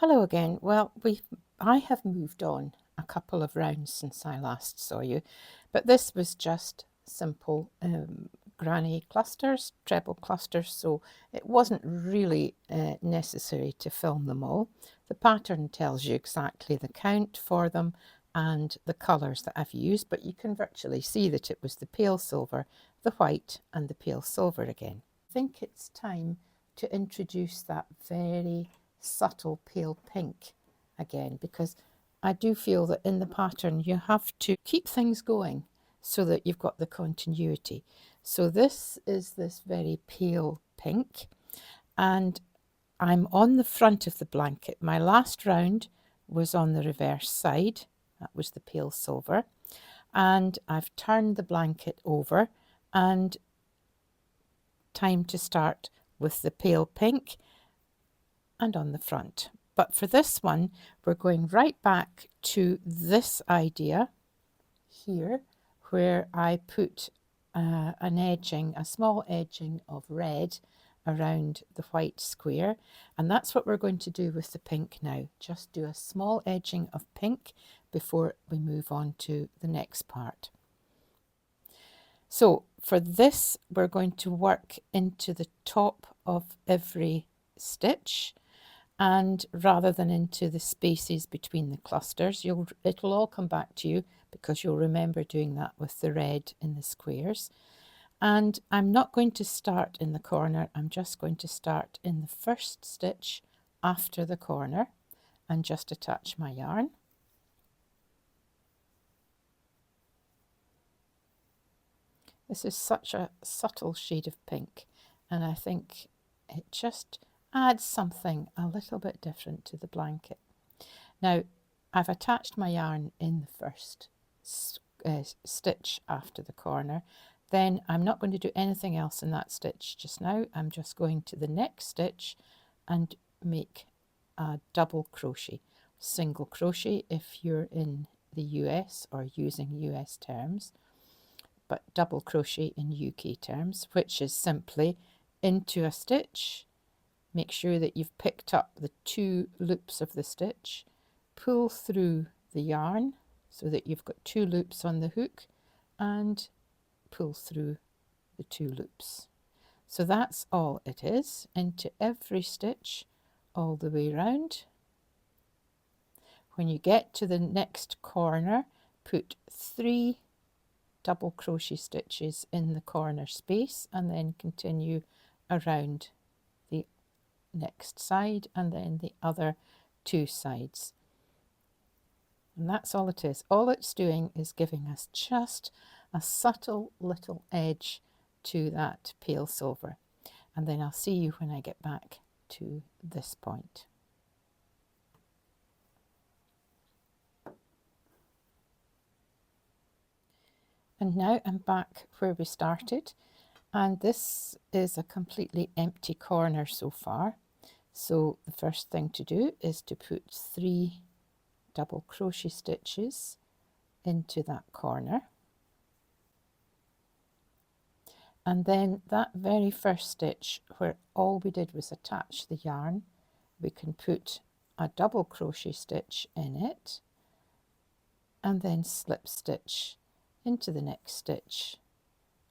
Hello again. Well, I have moved on a couple of rounds since I last saw you, but this was just simple granny clusters, treble clusters, so it wasn't really necessary to film them all. The pattern tells you exactly the count for them and the colours that I've used, but you can virtually see that it was the pale silver, the white and the pale silver again. I think it's time to introduce that very subtle pale pink again, because I do feel that in the pattern you have to keep things going so that you've got the continuity. So this is this very pale pink, and I'm on the front of the blanket. My last round was on the reverse side, that was the pale silver, and I've turned the blanket over, and time to start with the pale pink and on the front. But for this one, we're going right back to this idea here, where I put an edging, a small edging of red around the white square, and that's what we're going to do with the pink now. Just do a small edging of pink before we move on to the next part. So for this, we're going to work into the top of every stitch, and rather than into the spaces between the clusters. It'll all come back to you because you'll remember doing that with the red in the squares. And I'm not going to start in the corner, I'm just going to start in the first stitch after the corner and just attach my yarn. This is such a subtle shade of pink, and I think it just adds something a little bit different to the blanket. Now, I've attached my yarn in the first stitch after the corner. Then I'm not going to do anything else in that stitch just now. I'm just going to the next stitch and make a double crochet. Single crochet if you're in the US or using US terms, but double crochet in UK terms, which is simply into a stitch. Make sure that you've picked up the 2 loops of the stitch, pull through the yarn so that you've got 2 loops on the hook, and pull through the 2 loops. So that's all it is, into every stitch all the way round. When you get to the next corner, put 3 double crochet stitches in the corner space and then continue around the next side and then the other 2 sides. And that's all it is. All it's doing is giving us just a subtle little edge to that pale silver. And then I'll see you when I get back to this point. And now I'm back where we started, and this is a completely empty corner so far. So the first thing to do is to put 3 double crochet stitches into that corner, and then that very first stitch where all we did was attach the yarn, we can put a double crochet stitch in it and then slip stitch into the next stitch,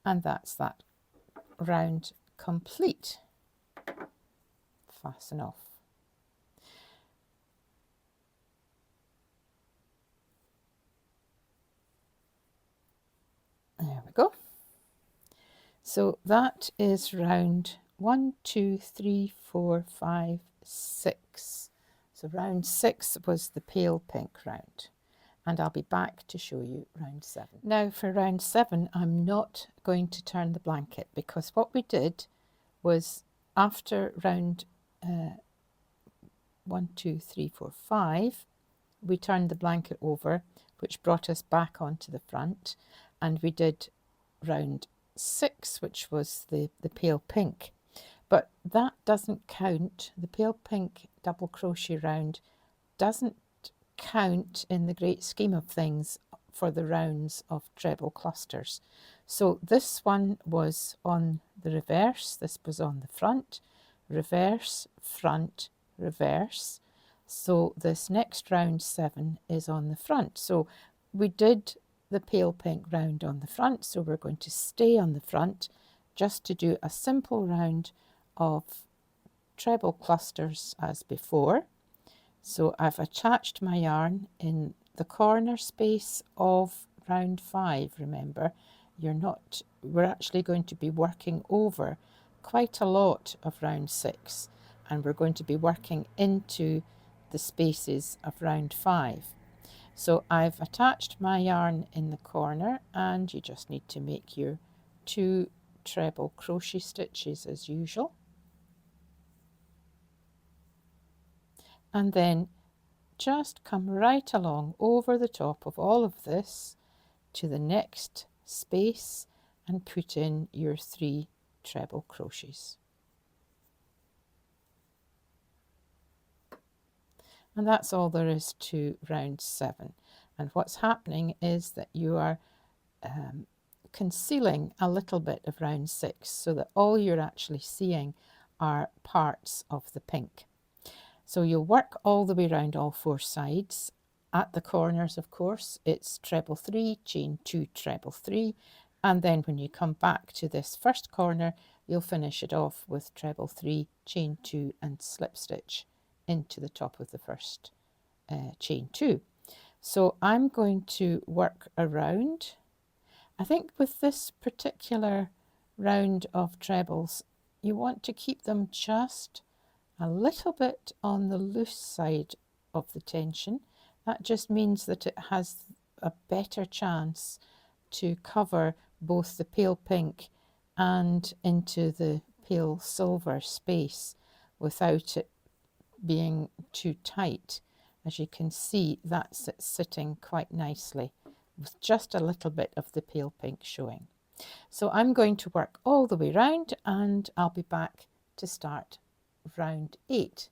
and that's that round complete. Fasten off. There we go. So that is round 1, 2, 3, 4, 5, 6. So round 6 was the pale pink round, and I'll be back to show you round 7. Now for round 7, I'm not going to turn the blanket, because what we did was after round 1, 2, 3, 4, 5, we turned the blanket over, which brought us back onto the front, and we did round 6, which was the pale pink. But that doesn't count. The pale pink double crochet round doesn't count in the great scheme of things for the rounds of treble clusters. So this one was on the reverse, this was on the front, reverse, front, reverse, So this next round 7 is on the front. So we did the pale pink round on the front, so we're going to stay on the front just to do a simple round of treble clusters as before. So I've attached my yarn in the corner space of round 5. Remember, we're actually going to be working over quite a lot of round 6, and we're going to be working into the spaces of round 5. So I've attached my yarn in the corner, and you just need to make your 2 treble crochet stitches as usual. And then just come right along over the top of all of this to the next space and put in your 3 treble crochets. And that's all there is to round 7. And what's happening is that you are concealing a little bit of round 6, so that all you're actually seeing are parts of the pink. So you'll work all the way around all 4 sides. At the corners, of course, it's treble 3, chain 2, treble 3, and then when you come back to this first corner, you'll finish it off with treble 3, chain 2, and slip stitch into the top of the first chain 2. So I'm going to work around. I think with this particular round of trebles, you want to keep them just a little bit on the loose side of the tension. That just means that it has a better chance to cover both the pale pink and into the pale silver space without it being too tight. As you can see, that's sitting quite nicely with just a little bit of the pale pink showing. So I'm going to work all the way round, and I'll be back to start round 8.